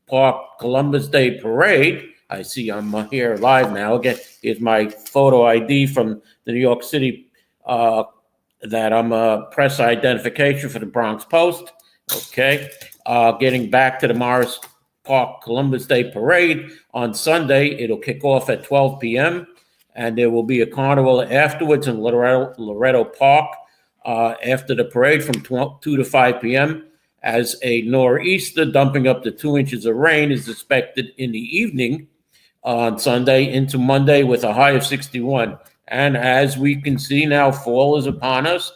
Park Columbus Day Parade. I see I'm here live now. Again, here's my photo ID from the New York City that I'm a press identification for the Bronx Post. Okay. Getting back to the Morris Park Columbus Day Parade on Sunday. It'll kick off at 12 p.m. and there will be a carnival afterwards in Loretto Park after the parade from 2 to 5 p.m. as a nor'easter dumping up to 2 inches of rain is expected in the evening on Sunday into Monday with a high of 61. And as we can see now, fall is upon us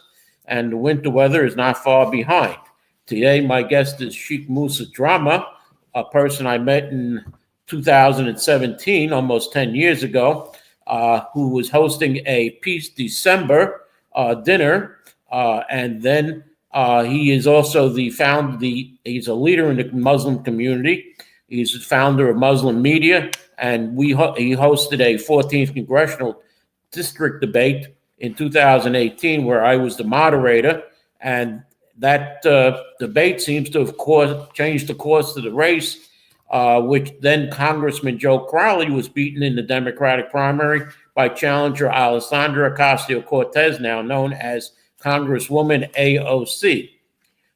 and the winter weather is not far behind. Today, my guest is Sheikh Musa Drama, a person I met in 2017, almost 10 years ago, who was hosting a Peace December dinner. And then he is also he's a leader in the Muslim community. He's the founder of Muslim Media, and he hosted a 14th Congressional District debate in 2018 where I was the moderator, and that debate seems to have changed the course of the race, which then Congressman Joe Crowley was beaten in the Democratic primary by challenger Alessandra Ocasio-Cortez, now known as Congresswoman AOC.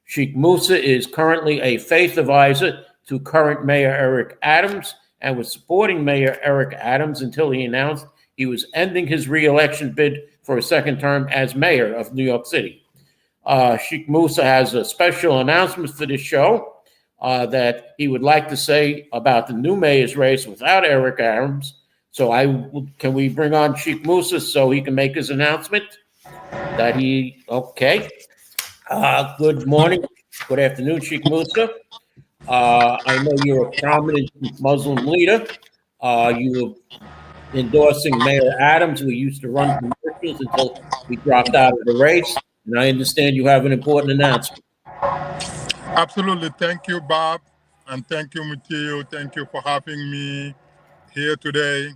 Sheikh Musa is currently a faith advisor to current Mayor Eric Adams and was supporting Mayor Eric Adams until he announced he was ending his re-election bid for a second term as mayor of New York City. Sheikh Musa has a special announcement for this show that he would like to say about the new mayor's race without Eric Adams. So can we bring on Sheikh Musa so he can make his announcement? Okay. Good morning. Good afternoon, Sheikh Musa. I know you're a prominent Muslim leader. You were endorsing Mayor Adams, who used to run commercials until he dropped out of the race. And I understand you have an important announcement. Absolutely. Thank you, Bob. And thank you, Mutiu. Thank you for having me here today.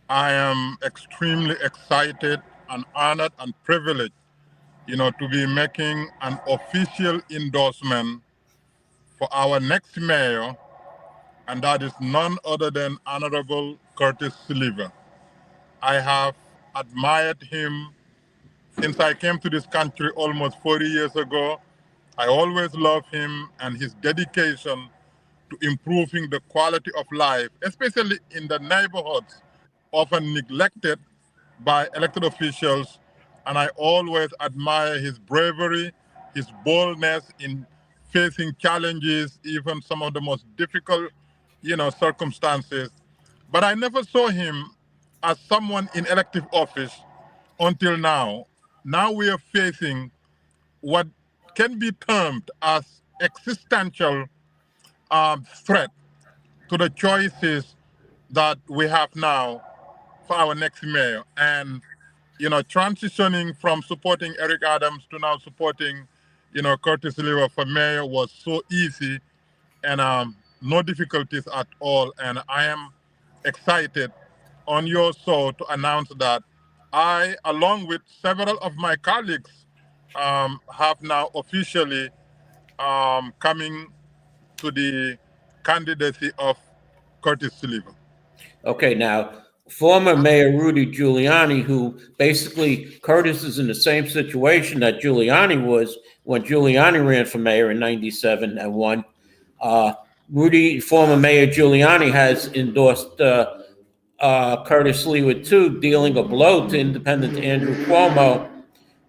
I am extremely excited and honored and privileged, to be making an official endorsement for our next mayor, and that is none other than Honorable Curtis Sliwa. I have admired him since I came to this country almost 40 years ago. I always love him and his dedication to improving the quality of life, especially in the neighborhoods often neglected by elected officials. And I always admire his bravery, his boldness in facing challenges, even some of the most difficult, circumstances. But I never saw him as someone in elective office until now. Now we are facing what can be termed as existential threat to the choices that we have now for our next mayor. And, transitioning from supporting Eric Adams to now supporting, Curtis Sliwa for mayor was so easy and no difficulties at all. And I am excited on your show to announce that I, along with several of my colleagues, have now officially coming to the candidacy of Curtis Sliwa. Okay, now, former Mayor Rudy Giuliani, who basically Curtis is in the same situation that Giuliani was when Giuliani ran for mayor in 97 and won. Former Mayor Giuliani has endorsed Curtis Sliwa too, dealing a blow to independent Andrew Cuomo,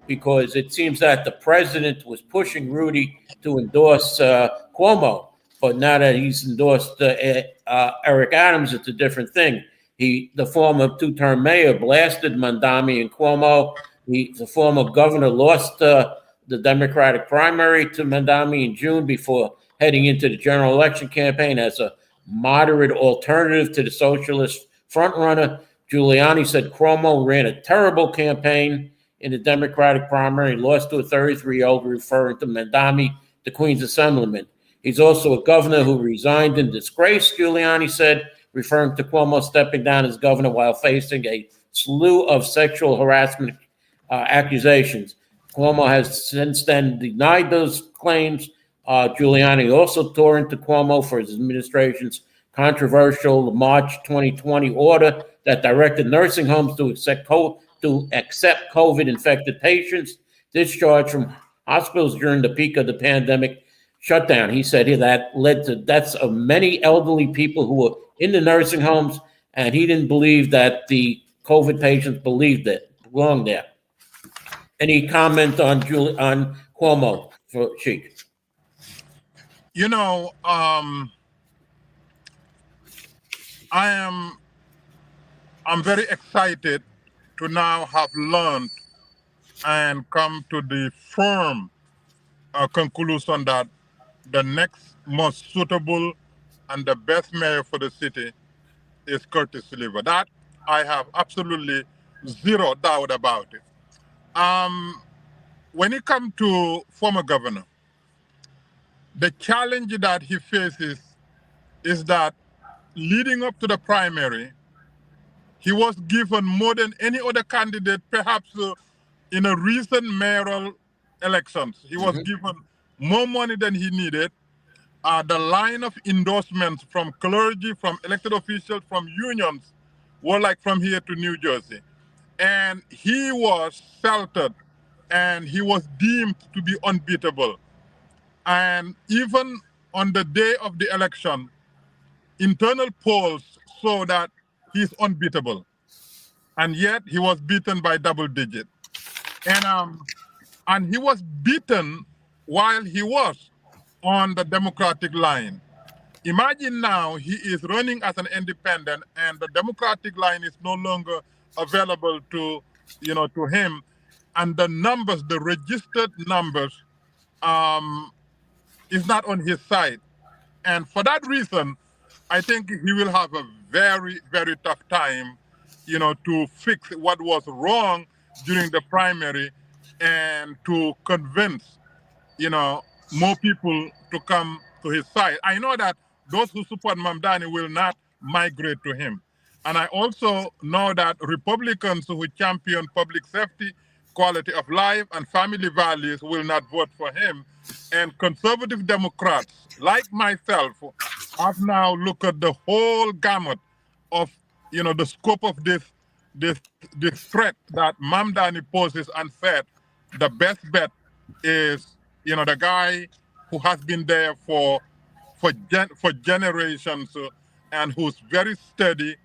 because it seems that the president was pushing Rudy to endorse Cuomo. But now that he's endorsed Eric Adams, it's a different thing. The former two-term mayor blasted Mandami and Cuomo. The former governor lost the Democratic primary to Mandami in June before heading into the general election campaign as a moderate alternative to the socialist frontrunner. Giuliani said Cuomo ran a terrible campaign in the Democratic primary, lost to a 33-year-old, referring to Mandami, the Queens Assemblyman. He's also a governor who resigned in disgrace, Giuliani said, referring to Cuomo stepping down as governor while facing a slew of sexual harassment accusations. Cuomo has since then denied those claims, Giuliani also tore into Cuomo for his administration's controversial March 2020 order that directed nursing homes to accept COVID-infected patients discharged from hospitals during the peak of the pandemic shutdown. He said that led to deaths of many elderly people who were in the nursing homes, and he didn't believe that the COVID patients belonged there. Any comment on Cuomo, Sheik? You know, I'm very excited to now have learned and come to the firm conclusion that the next most suitable and the best mayor for the city is Curtis Sliver. That I have absolutely zero doubt about it. When it comes to former governor, the challenge that he faces is that leading up to the primary, he was given more than any other candidate, perhaps in a recent mayoral elections. He was given more money than he needed. The line of endorsements from clergy, from elected officials, from unions were like from here to New Jersey. And he was sheltered and he was deemed to be unbeatable. And even on the day of the election, internal polls show that he's unbeatable. And yet he was beaten by double digit. And he was beaten while he was on the Democratic line. Imagine now he is running as an independent and the Democratic line is no longer available to him. And the numbers, the registered numbers, is not on his side. And for that reason, I think he will have a very, very tough time, to fix what was wrong during the primary and to convince, more people to come to his side. I know that those who support Mamdani will not migrate to him. And I also know that Republicans who champion public safety, quality of life, and family values will not vote for him. And conservative Democrats, like myself, have now looked at the whole gamut of, the scope of this threat that Mamdani poses and said the best bet is, the guy who has been there for generations and who's very steady,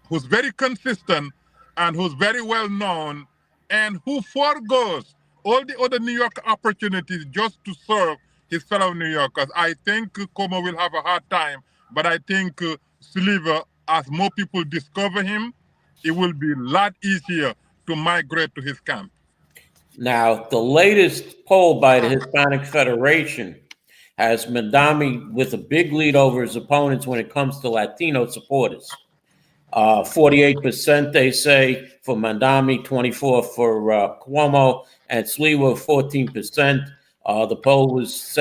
who's very consistent, and who's very well known, and who forgoes all the other New York opportunities just to serve his fellow New Yorkers. I think Como will have a hard time, but I think Sliver, as more people discover him, it will be a lot easier to migrate to his camp. Now, the latest poll by the Hispanic Federation has Mamdani with a big lead over his opponents when it comes to Latino supporters. 48% they say for Mamdani, 24% for Cuomo, and Sliwa 14%. The poll was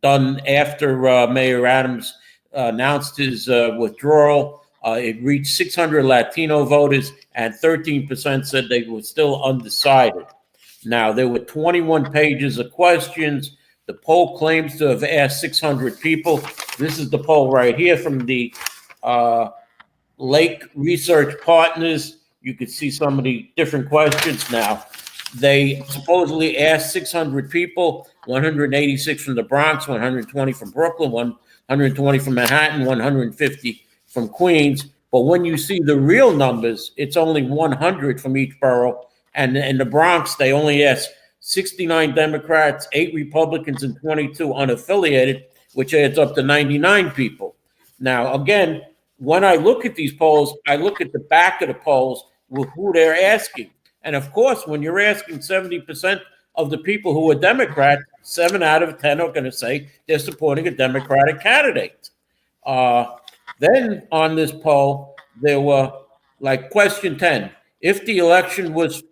done after Mayor Adams announced his withdrawal. It reached 600 Latino voters, and 13% said they were still undecided. Now, there were 21 pages of questions. The poll claims to have asked 600 people. This is the poll right here from the Lake Research Partners. You could see some of the different questions now. They supposedly asked 600 people, 186 from the Bronx, 120 from Brooklyn, 120 from Manhattan, 150 from Queens. But when you see the real numbers, it's only 100 from each borough. And in the Bronx, they only asked 69 Democrats, 8 Republicans, and 22 unaffiliated, which adds up to 99 people. Now, again, when I look at these polls, I look at the back of the polls with who they're asking. And of course, when you're asking 70% of the people who are Democrats, 7 out of 10 are going to say they're supporting a Democratic candidate. Then on this poll, there were like question 10. If the election was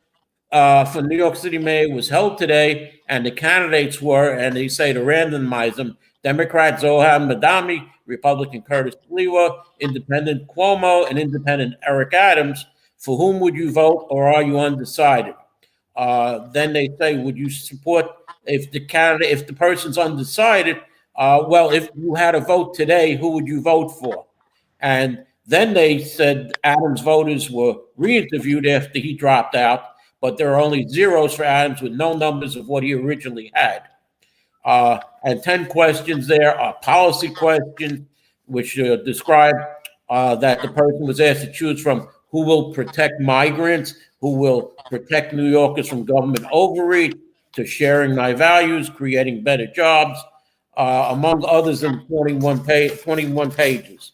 for New York City mayor was held today and the candidates were, and they say to randomize them, Democrat Zohar Mamdani, Republican Curtis Sliwa, Independent Cuomo, and Independent Eric Adams, for whom would you vote or are you undecided? Then they say, would you support if the person's undecided, well, if you had a vote today, who would you vote for? And then they said Adams voters were re-interviewed after he dropped out, but there are only zeros for Adams with no numbers of what he originally had. And 10 questions there are policy questions, which describe that the person was asked to choose from who will protect migrants, who will protect New Yorkers from government overreach, to sharing my values, creating better jobs, among others in 21 pages.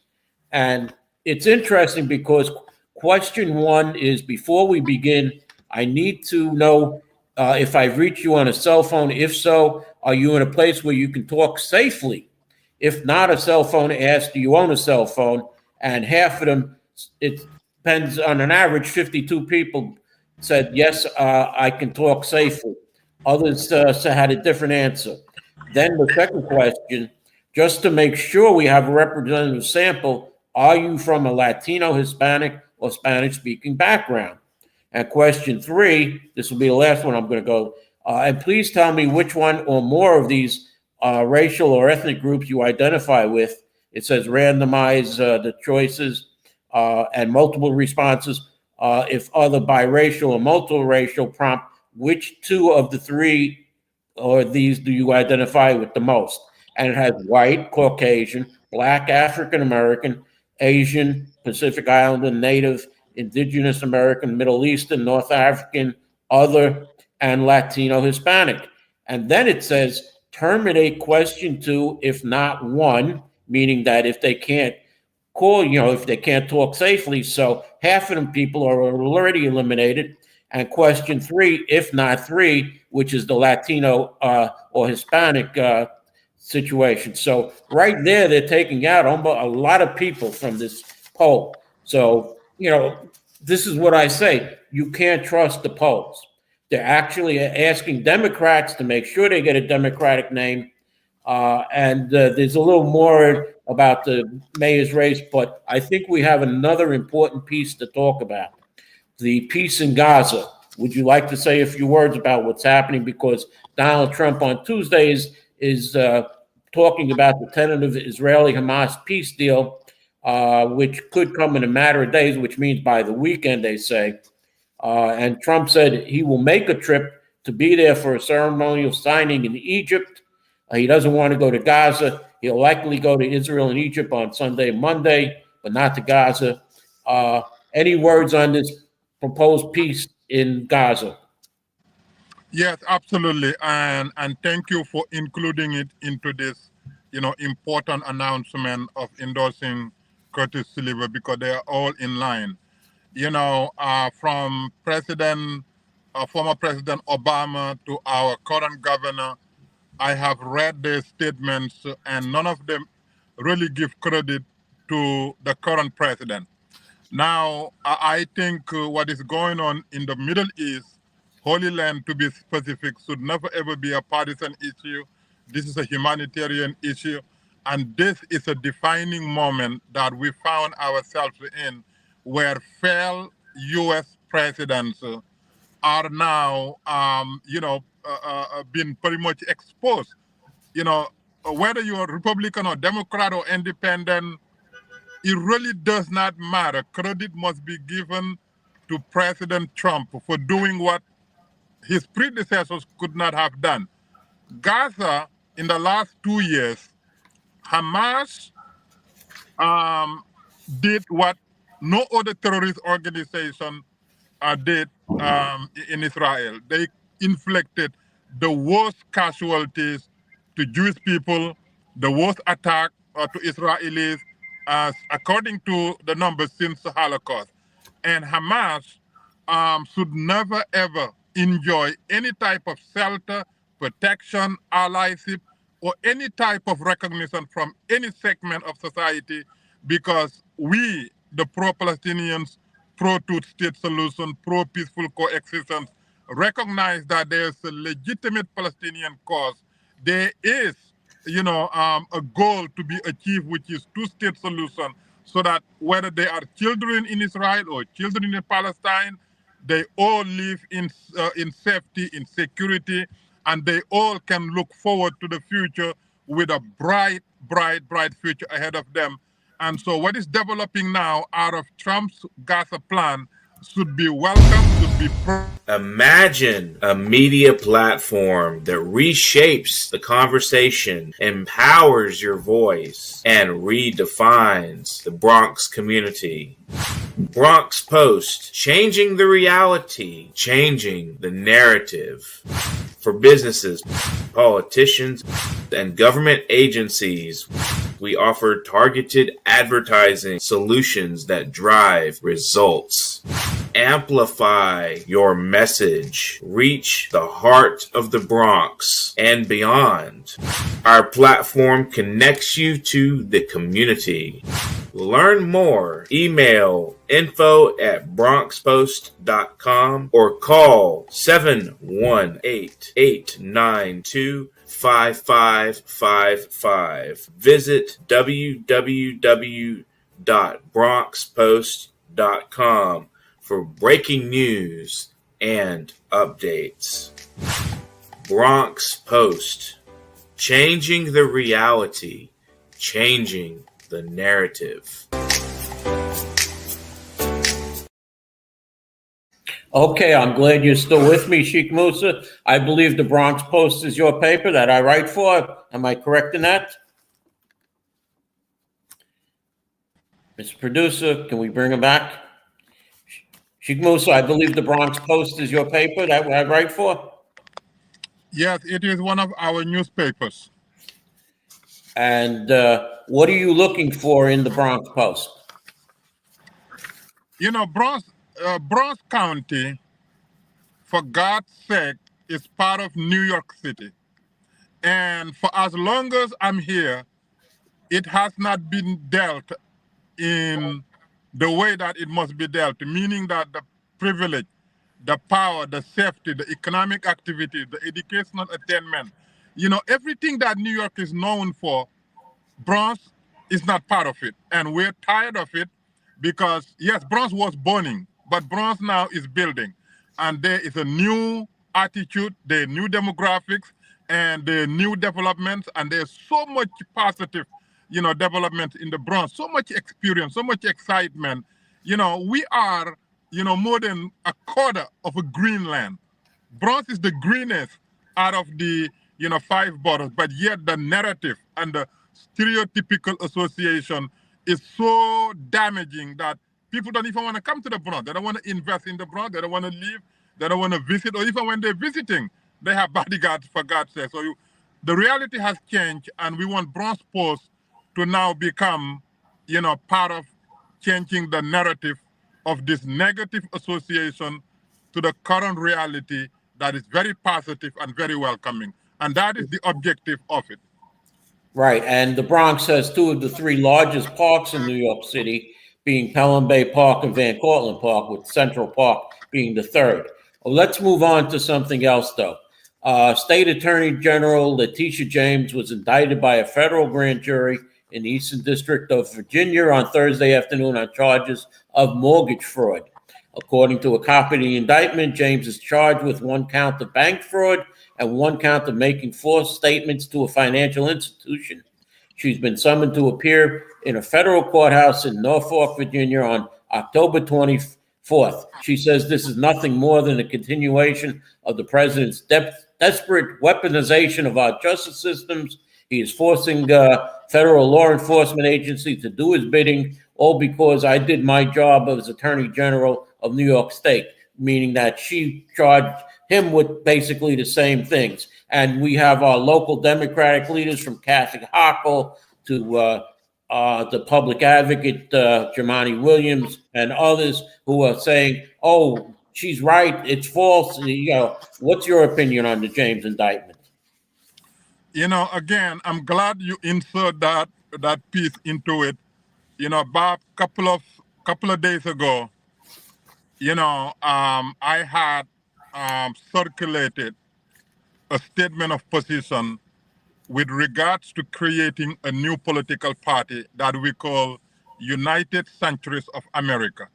And it's interesting because question one is, before we begin, I need to know if I've reached you on a cell phone. If so, are you in a place where you can talk safely? If not, a cell phone asks, do you own a cell phone? And half of them, it depends on an average, 52 people said, yes, I can talk safely. Others had a different answer. Then the second question, just to make sure we have a representative sample, are you from a Latino, Hispanic, or Spanish-speaking background? And question three, this will be the last one I'm going to go, and please tell me which one or more of these racial or ethnic groups you identify with. It says randomize the choices and multiple responses. If other biracial or multiracial, prompt which two of the three or these do you identify with the most? And it has white, Caucasian, Black, African American, Asian, Pacific Islander, Native, Indigenous American, Middle Eastern, North African, other, and Latino Hispanic. And then it says terminate question two if not one, meaning that if they can't call, if they can't talk safely. So half of them people are already eliminated. And question three, if not three, which is the Latino or Hispanic situation. So right there, they're taking out a lot of people from this poll. So, this is what I say. You can't trust the polls. They're actually asking Democrats to make sure they get a Democratic name. And there's a little more about the mayor's race, but I think we have another important piece to talk about. The peace in Gaza. Would you like to say a few words about what's happening? Because Donald Trump on Tuesdays is talking about the tentative Israeli-Hamas peace deal, which could come in a matter of days, which means by the weekend, they say. And Trump said he will make a trip to be there for a ceremonial signing in Egypt. He doesn't want to go to Gaza. He'll likely go to Israel and Egypt on Sunday and Monday, but not to Gaza. Any words on this proposed peace in Gaza? Yes, absolutely, and thank you for including it into this, important announcement of endorsing Curtis Sliver, because they are all in line. From former President Obama to our current governor, I have read their statements, and none of them really give credit to the current president. Now, I think what is going on in the Middle East, Holy Land to be specific, should never ever be a partisan issue. This is a humanitarian issue. And this is a defining moment that we found ourselves in, where failed U.S. presidents are now, being pretty much exposed. Whether you're Republican or Democrat or independent, it really does not matter. Credit must be given to President Trump for doing what his predecessors could not have done. Gaza, in the last 2 years, Hamas did what no other terrorist organization did in Israel. They inflicted the worst casualties to Jewish people, the worst attack to Israelis, according to the numbers since the Holocaust. And Hamas should never ever enjoy any type of shelter, protection, allyship, or any type of recognition from any segment of society, because we, the pro-Palestinians, pro-two-state solution, pro-peaceful coexistence, recognize that there's a legitimate Palestinian cause. There is, a goal to be achieved, which is two-state solution, so that whether they are children in Israel or children in Palestine, they all live in safety, in security, and they all can look forward to the future with a bright, bright, bright future ahead of them. And so what is developing now out of Trump's Gaza plan should be welcome, should be Imagine a media platform that reshapes the conversation, empowers your voice, and redefines the Bronx community. Bronx Post, changing the reality, changing the narrative. For businesses, politicians, and government agencies, we offer targeted advertising solutions that drive results. Amplify your message. Reach the heart of the Bronx and beyond. Our platform connects you to the community. Learn more. Email info@bronxpost.com or call 718-892-5555. Visit www.bronxpost.com for breaking news and updates. Bronx Post, changing the reality, changing the narrative. Okay, I'm glad you're still with me, Sheikh Musa. I believe the Bronx Post is your paper that I write for. Am I correct in that? Mr. Producer, can we bring him back? Sheikh Musa, I believe the Bronx Post is your paper that I write for? Yes, it is one of our newspapers. And what are you looking for in the Bronx Post? You know, Bronx County, for God's sake, is part of New York City. And for as long as I'm here, it has not been dealt in the way that it must be dealt, meaning that the privilege, the power, the safety, the economic activity, the educational attainment, you know, everything that New York is known for, Bronx is not part of it. And we're tired of it because, yes, Bronx was burning, but Bronx now is building. And there is a new attitude, there are new demographics, and there are new developments, and there's so much positive, you know, development in the Bronx, so much experience, so much excitement. You know, we are, you know, more than a quarter of a Greenland. Bronx is the greenest out of the, you know, 5 boroughs, but yet the narrative and the stereotypical association is so damaging that people don't even want to come to the Bronx. They don't want to invest in the Bronx. They don't want to live. They don't want to visit. Or even when they're visiting, they have bodyguards, for God's sake. So the reality has changed, and we want Bronx Post to now become, you know, part of changing the narrative of this negative association to the current reality that is very positive and very welcoming. And that is the objective of it. Right, and the Bronx has 2 of the 3 largest parks in New York City, being Pelham Bay Park and Van Cortlandt Park, with Central Park being the 3rd. Well, let's move on to something else, though. State Attorney General Letitia James was indicted by a federal grand jury in the Eastern District of Virginia on Thursday afternoon on charges of mortgage fraud. According to a copy of the indictment, James is charged with 1 count of bank fraud and 1 count of making false statements to a financial institution. She's been summoned to appear in a federal courthouse in Norfolk, Virginia on October 24th. She says this is nothing more than a continuation of the president's desperate weaponization of our justice systems. He is forcing federal law enforcement agencies to do his bidding, all because I did my job as Attorney General of New York State, meaning that she charged him with basically the same things. And we have our local Democratic leaders, from Kathy Hochul to the public advocate, Jumaane Williams, and others, who are saying, oh, she's right, it's false. You know, what's your opinion on the James indictment? You know, again, I'm glad you insert that piece into it. You know, Bob, couple of days ago, you know, I had circulated a statement of position with regards to creating a new political party that we call United Centuries of America.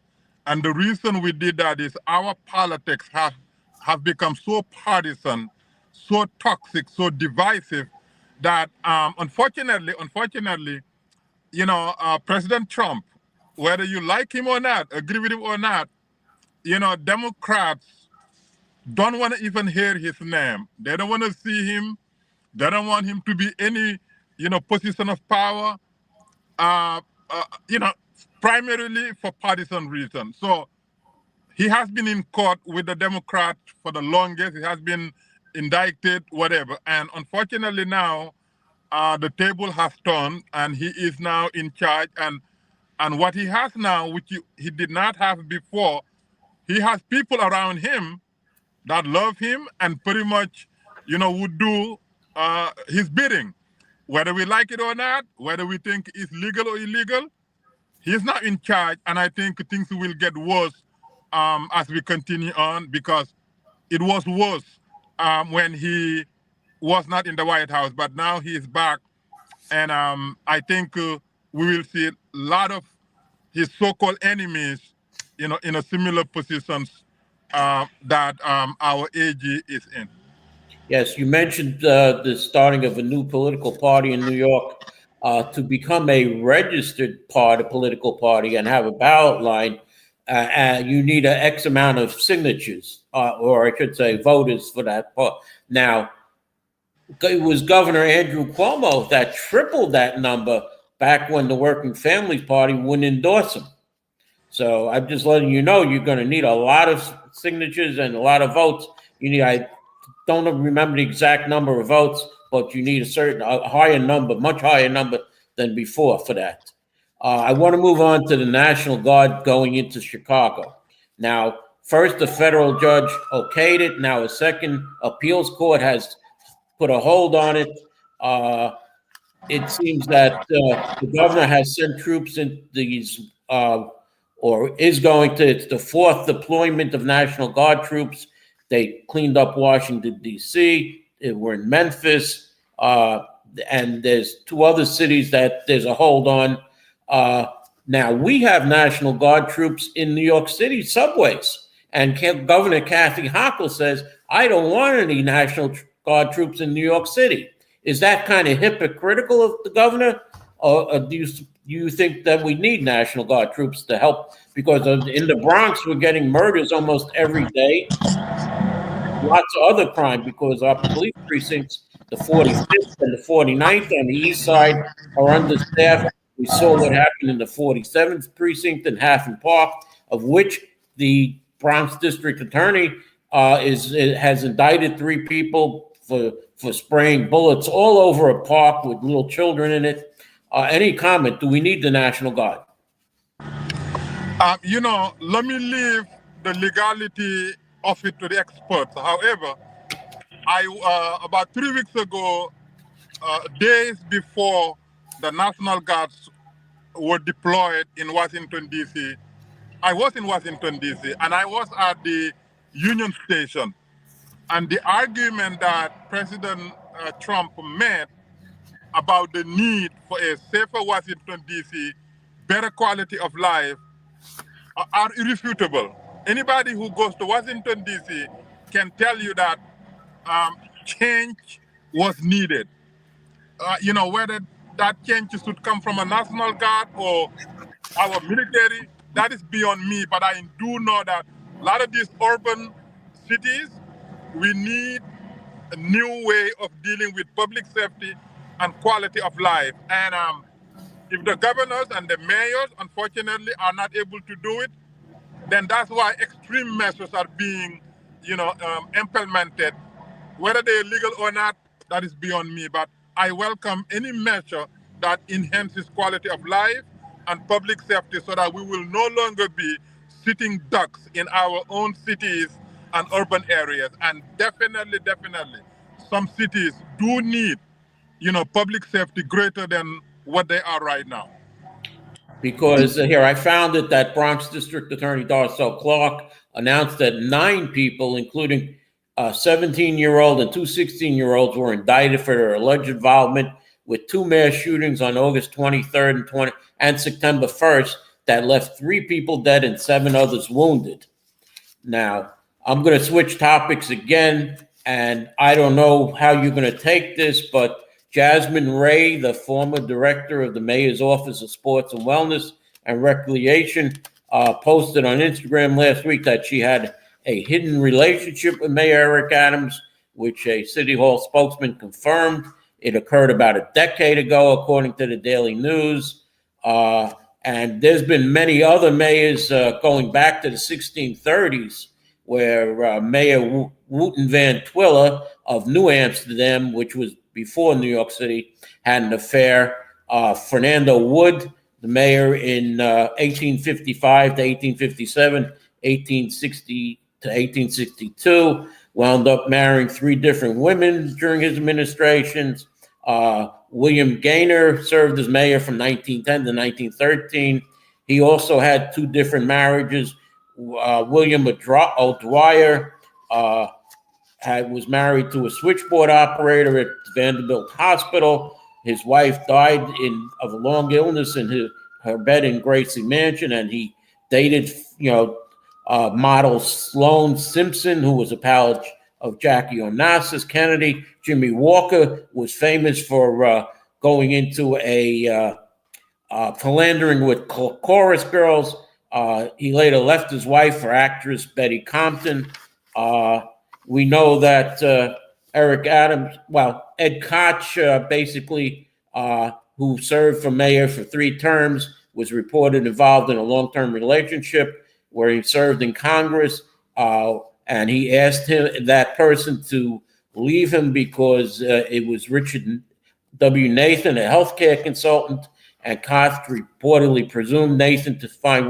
And the reason we did that is our politics have become so partisan, so toxic, so divisive that unfortunately, President Trump, whether you like him or not, agree with him or not, Democrats don't want to even hear his name. They don't want to see him. They don't want him to be any, position of power, uh, uh, you know, primarily for partisan reasons. So he has been in court with the Democrats for the longest. He has been indicted, whatever. And unfortunately now, the table has turned, and he is now in charge. And what he has now, which he did not have before, he has people around him that love him and pretty much, would do his bidding. Whether we like it or not, whether we think it's legal or illegal, he's not in charge. And I think things will get worse as we continue on, because it was worse when he was not in the White House, but now he is back. And I think we will see a lot of his so-called enemies, in a similar positions that our AG is in. Yes, you mentioned the starting of a new political party in New York. To become a registered political party and have a ballot line, you need an X amount of signatures, or I should say voters for that part. Now, it was Governor Andrew Cuomo that tripled that number back when the Working Families Party wouldn't endorse him. So I'm just letting you know you're going to need a lot of signatures and a lot of votes. I don't remember the exact number of votes, but you need a higher number, much higher number than before for that. I want to move on to the National Guard going into Chicago. Now, first, the federal judge okayed it. Now, a second appeals court has put a hold on it. It seems that the governor has sent troops in these, or is going to. It's the fourth deployment of National Guard troops. They cleaned up Washington, D.C. We're in Memphis. And there's two other cities that there's a hold on. Now, we have National Guard troops in New York City subways. And Governor Kathy Hochul says, I don't want any National Guard troops in New York City. Is that kind of hypocritical of the governor? Or do you think that we need National Guard troops to help? Because in the Bronx, we're getting murders almost every day. Lots of other crime, because our police precincts, the 45th and the 49th on the east side, are understaffed. We saw what happened in the 47th precinct in Haffen Park, of which the Bronx District Attorney has indicted 3 people for spraying bullets all over a park with little children in it. Any comment? Do we need the National Guard? Let me leave the legality of it to the experts. However, about 3 weeks ago, days before the National Guards were deployed in Washington, D.C., I was in Washington, D.C., and I was at the Union Station. And the argument that President Trump made about the need for a safer Washington, D.C., better quality of life, are irrefutable. Anybody who goes to Washington, D.C. can tell you that change was needed. Whether that change should come from a National Guard or our military, that is beyond me. But I do know that a lot of these urban cities, we need a new way of dealing with public safety and quality of life. And if the governors and the mayors, unfortunately, are not able to do it, then that's why extreme measures are being, implemented. Whether they're legal or not, that is beyond me. But I welcome any measure that enhances quality of life and public safety, so that we will no longer be sitting ducks in our own cities and urban areas. And definitely, some cities do need, public safety greater than what they are right now. Because here, I found it that Bronx District Attorney Darcel Clark announced that 9 people, including a 17-year-old and 2 16-year-olds, were indicted for their alleged involvement with 2 mass shootings on August 23rd and September 1st that left 3 people dead and 7 others wounded. Now, I'm going to switch topics again And I don't know how you're going to take this, but Jasmine Ray, the former director of the mayor's office of sports and wellness and recreation, posted on Instagram last week that she had a hidden relationship with Mayor Eric Adams, which a City Hall spokesman confirmed. It occurred about a decade ago, according to the Daily News. And there's been many other mayors going back to the 1630s, where Mayor Wooten Van Twiller of New Amsterdam, which was before New York City, had an affair. Fernando Wood, the mayor in 1855 to 1857, 1860 to 1862, wound up marrying 3 different women during his administrations. William Gaynor served as mayor from 1910 to 1913. He also had 2 different marriages. William O'Dwyer was married to a switchboard operator at Vanderbilt Hospital. His wife died of a long illness in her bed in Gracie Mansion, and he dated, model Sloane Simpson, who was a pal of Jackie Onassis Kennedy. Jimmy Walker was famous for going into philandering with chorus girls. He later left his wife for actress Betty Compton. We know that Ed Koch, who served for mayor for 3 terms, was reported involved in a long-term relationship where he served in Congress, and he asked that person to leave him because it was Richard W. Nathan, a healthcare consultant, and Koch reportedly persuaded Nathan to find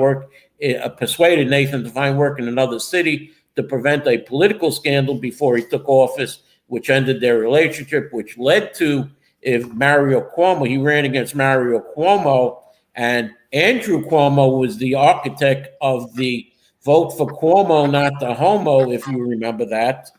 work in another city to prevent a political scandal before he took office, which ended their relationship, which led to Mario Cuomo. He ran against Mario Cuomo, and Andrew Cuomo was the architect of the vote for Cuomo, not the homo, if you remember that.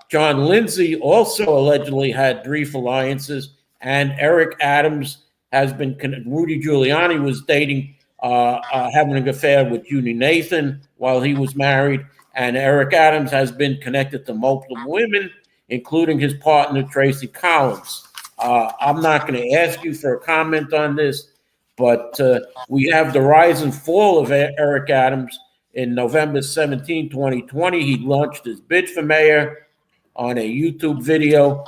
John Lindsay also allegedly had brief alliances, and Eric Adams has been, Rudy Giuliani was dating, having an affair with Judy Nathan while he was married, and Eric Adams has been connected to multiple women, including his partner, Tracy Collins. I'm not going to ask you for a comment on this, but we have the rise and fall of Eric Adams. In November 17, 2020, he launched his bid for mayor on a YouTube video,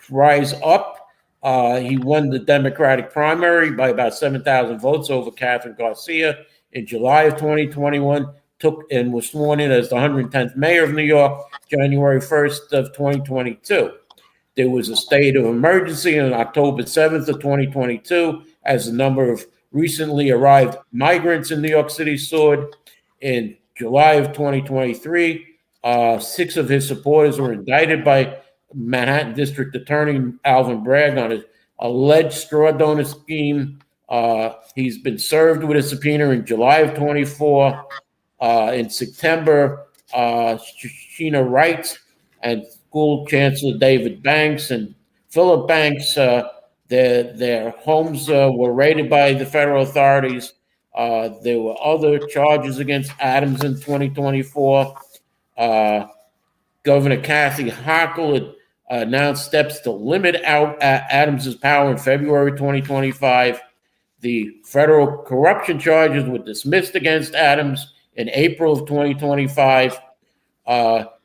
Rise Up. He won the Democratic primary by about 7,000 votes over Catherine Garcia in July of 2021, and was sworn in as the 110th mayor of New York, January 1st of 2022. There was a state of emergency on October 7th of 2022 as the number of recently arrived migrants in New York City soared. In July of 2023, 6 of his supporters were indicted by Manhattan District Attorney Alvin Bragg on his alleged straw donor scheme. He's been served with a subpoena in July of 24. In September, Sheena Wright and school chancellor David Banks and Philip Banks, their homes were raided by the federal authorities. There were other charges against Adams in 2024. Governor Kathy Hochul announced steps to limit out Adams's power in February 2025. The federal corruption charges were dismissed against Adams in April of 2025.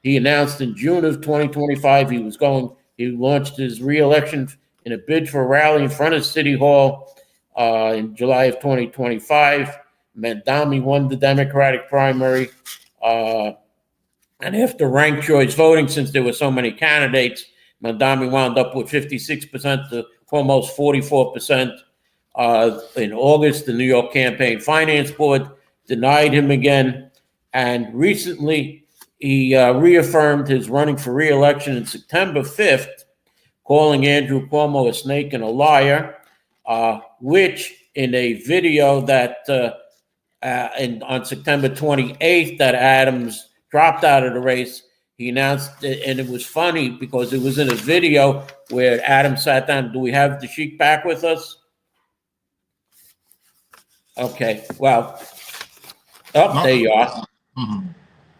He announced in June of 2025 he launched his re-election in a bid for a rally in front of City Hall. In July of 2025, Mandami won the Democratic primary. And after ranked choice voting, since there were so many candidates, Mandami wound up with 56% to almost 44%. In August, the New York Campaign Finance Board denied him again. And recently, he reaffirmed his running for re-election on September 5th, calling Andrew Cuomo a snake and a liar. Which in a video that on September 28th that Adams dropped out of the race, he announced, and it was funny because it was in a video where Adams sat down. Do we have the Sheik back with us? Okay, well, there you are.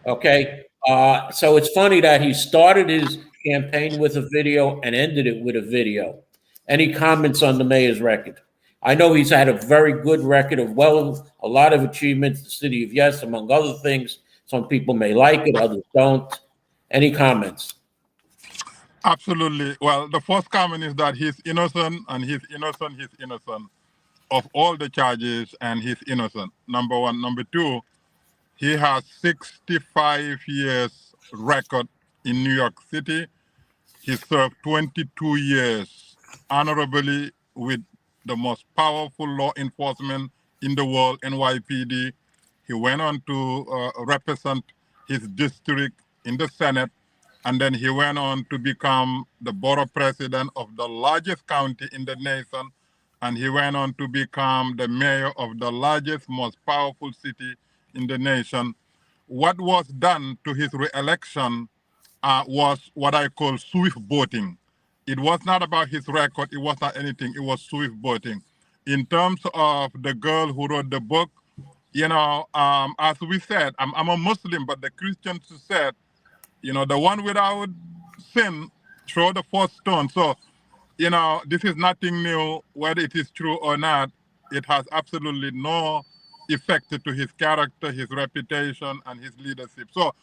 Okay, So it's funny that he started his campaign with a video and ended it with a video. Any comments on the mayor's record? I know he's had a very good record of a lot of achievements. The city of Yes, among other things. Some people may like it, others don't. Any comments? Absolutely. Well, the first comment is that he's innocent, and he's innocent of all the charges, and he's innocent. Number one. Number two, he has 65 years record in New York City. He served 22 years honorably with the most powerful law enforcement in the world, NYPD. He went on to represent his district in the Senate, and then he went on to become the borough president of the largest county in the nation, and he went on to become the mayor of the largest, most powerful city in the nation. What was done to his re-election was what I call swift voting. It was not about his record. It was not anything. It was swift voting. In terms of the girl who wrote the book, as we said, I'm a Muslim, but the Christians said, the one without sin, throw the first stone. So, this is nothing new, whether it is true or not. It has absolutely no effect to his character, his reputation, and his leadership. So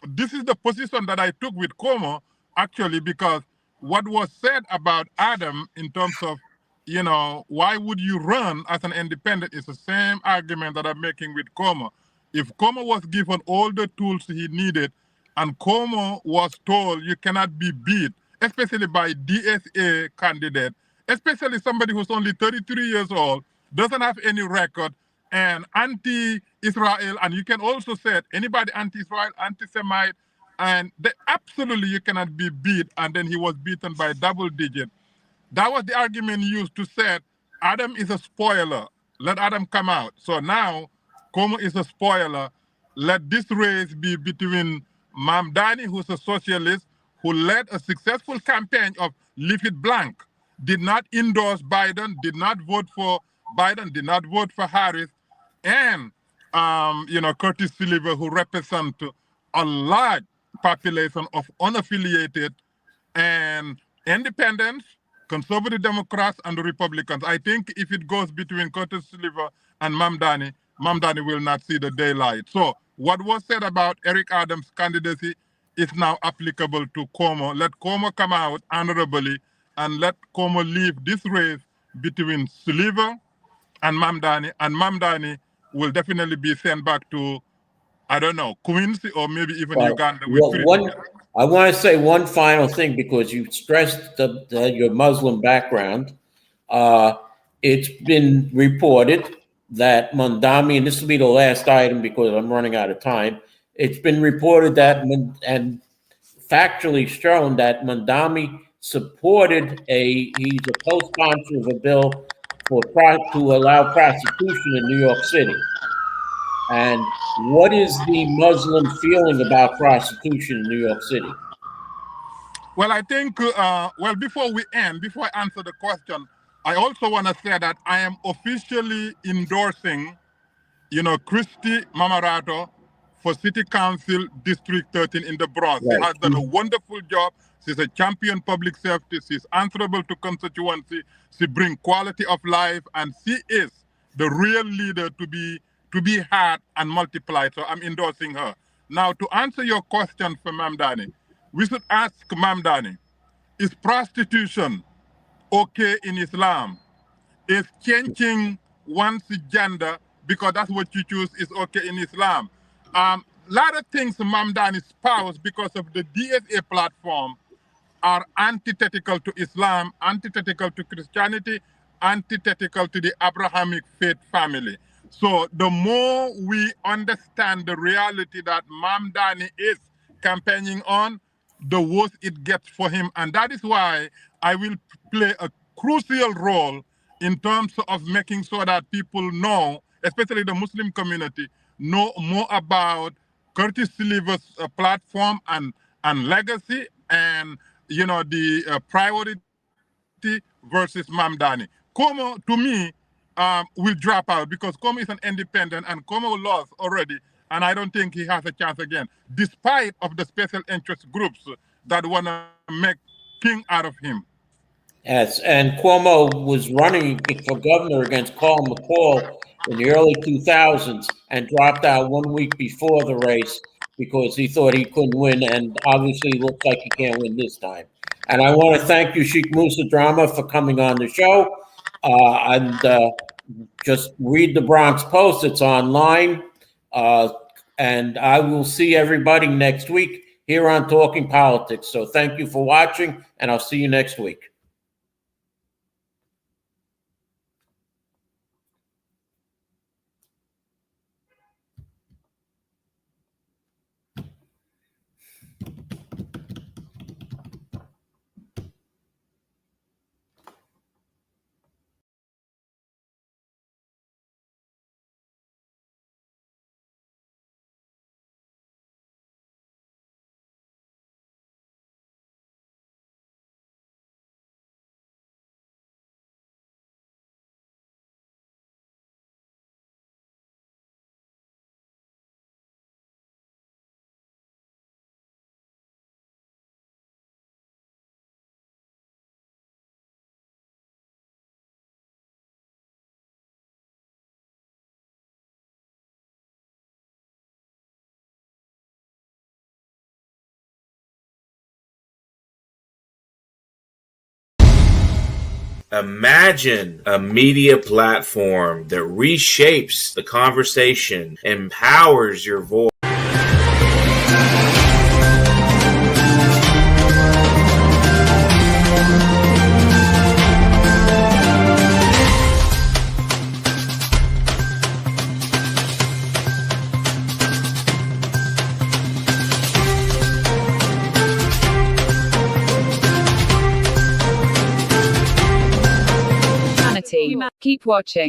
this is the position that I took with Como, actually, because what was said about Adam in terms of, why would you run as an independent is the same argument that I'm making with Como. If Como was given all the tools he needed, and Como was told you cannot be beat, especially by DSA candidate, especially somebody who's only 33 years old, doesn't have any record, and anti-Israel, and you can also say anybody anti-Israel, anti-Semite, and absolutely you cannot be beat, and then he was beaten by double digit. That was the argument used to say Adam is a spoiler. Let Adam come out. So now Como is a spoiler. Let this race be between Mamdani, who's a socialist, who led a successful campaign of Leave It Blank, did not endorse Biden, did not vote for Biden, did not vote for Harris, and Curtis Silver, who represents a large population of unaffiliated and independents, conservative Democrats, and the Republicans. I think if it goes between Curtis Silver and Mamdani, Mamdani will not see the daylight. So what was said about Eric Adams' candidacy is now applicable to Como. Let Como come out honorably, and let Como leave this race between Silver and Mamdani will definitely be sent back to, I don't know, Quincy or maybe even Uganda. I want to say one final thing, because you stressed your Muslim background. It's been reported that Mondami, and this will be the last item because I'm running out of time. It's been reported that, and factually shown, that Mondami supported he's a co-sponsor of a bill to allow prostitution in New York City. And what is the Muslim feeling about prostitution in New York City? Well, I think, before I answer the question, I also want to say that I am officially endorsing, Christy Mamarato for City Council District 13 in the Bronx. Right. She has done a wonderful job. She's a champion public safety. She's answerable to constituency. She brings quality of life, and she is the real leader to be had and multiplied. So I'm endorsing her. Now, to answer your question for Mamdani, we should ask Mamdani, is prostitution okay in Islam? Is changing one's gender because that's what you choose is okay in Islam? Lot of things Mamdani espouse because of the DSA platform are antithetical to Islam, antithetical to Christianity, antithetical to the Abrahamic faith family. So the more we understand the reality that Mamdani is campaigning on, the worse it gets for him. And that is why I will play a crucial role in terms of making sure that people know, especially the Muslim community, know more about Curtis Silver's platform and legacy, and the priority versus Mamdani. Como, to me, will drop out because Como is an independent, and Como lost already and I don't think he has a chance again, despite of the special interest groups that want to make king out of him. Yes, and Cuomo was running for governor against Carl McCall in the early 2000s and dropped out 1 week before the race because he thought he couldn't win, and obviously looks like he can't win this time. And I want to thank you, Sheikh Musa Drama, for coming on the show. And just read the Bronx Post. It's online. And I will see everybody next week here on Talking Politics. So thank you for watching, and I'll see you next week. Imagine a media platform that reshapes the conversation, empowers your voice. Keep watching.